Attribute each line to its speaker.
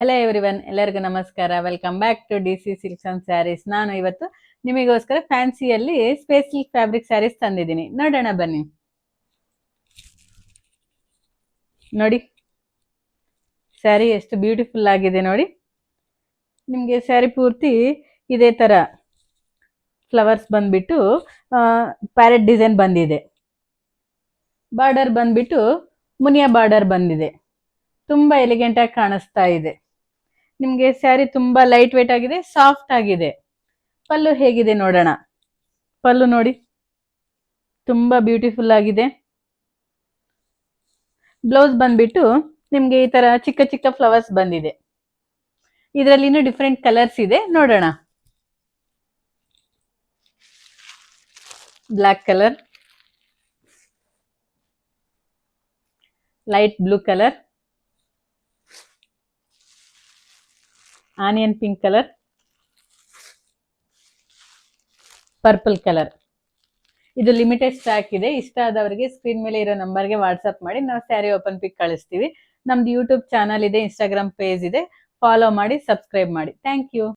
Speaker 1: Hello everyone, ಎಲ್ಲರಿಗೂ ನಮಸ್ಕಾರ. Welcome back to DC silks and sarees. ನಾನು ಇವತ್ತು ನಿಮಗೋಸ್ಕರ ಫ್ಯಾನ್ಸಿಯಲ್ಲಿ ಸ್ಪೇಸ್ ಸಿಲ್ಕ್ ಫ್ಯಾಬ್ರಿಕ್ ಸ್ಯಾರೀಸ್ ತಂದಿದ್ದೀನಿ. ನೋಡೋಣ ಬನ್ನಿ. ನೋಡಿ ಸ್ಯಾರಿ ಎಷ್ಟು ಬ್ಯೂಟಿಫುಲ್ ಆಗಿದೆ ನೋಡಿ. ನಿಮಗೆ ಸ್ಯಾರಿ ಪೂರ್ತಿ ಇದೇ ತರ ಫ್ಲವರ್ಸ್ ಬಂದ್ಬಿಟ್ಟು ಪ್ಯಾರೆಟ್ ಡಿಸೈನ್ ಬಂದಿದೆ. ಬಾರ್ಡರ್ ಬಂದ್ಬಿಟ್ಟು ಮುನಿಯಾ ಬಾರ್ಡರ್ ಬಂದಿದೆ. ತುಂಬಾ ಎಲಿಗೆಂಟ್ ಆಗಿ ಕಾಣಿಸ್ತಾ ಇದೆ. ನಿಮ್ಗೆ ಸ್ಯಾರಿ ತುಂಬಾ ಲೈಟ್ ವೇಟ್ ಆಗಿದೆ, ಸಾಫ್ಟ್ ಆಗಿದೆ. ಪಲ್ಲು ಹೇಗಿದೆ ನೋಡೋಣ. ಪಲ್ಲು ನೋಡಿ ತುಂಬಾ ಬ್ಯೂಟಿಫುಲ್ ಆಗಿದೆ. ಬ್ಲೌಸ್ ಬಂದ್ಬಿಟ್ಟು ನಿಮ್ಗೆ ಈ ತರ ಚಿಕ್ಕ ಚಿಕ್ಕ ಫ್ಲವರ್ಸ್ ಬಂದಿದೆ. ಇದರಲ್ಲಿ ಇನ್ನೂ ಡಿಫ್ರೆಂಟ್ ಕಲರ್ಸ್ ಇದೆ, ನೋಡೋಣ. Black colour, light blue colour, onion pink colour, purple colour. ಇದು ಲಿಮಿಟೆಡ್ ಸ್ಟಾಕ್ ಇದೆ. ಇಷ್ಟ ಆದವರಿಗೆ ಸ್ಕ್ರೀನ್ ಮೇಲೆ ಇರೋ ನಂಬರ್ಗೆ ವಾಟ್ಸ್ಆಪ್ ಮಾಡಿ ನಾವು ಸ್ಯಾರಿ ಓಪನ್ ಪಿಕ್ ಕಳಿಸ್ತೀವಿ. ನಮ್ದು ಯೂಟ್ಯೂಬ್ ಚಾನಲ್ ಇದೆ, ಇನ್ಸ್ಟಾಗ್ರಾಮ್ ಪೇಜ್ ಇದೆ. ಫಾಲೋ ಮಾಡಿ, ಸಬ್ಸ್ಕ್ರೈಬ್ ಮಾಡಿ. Thank you.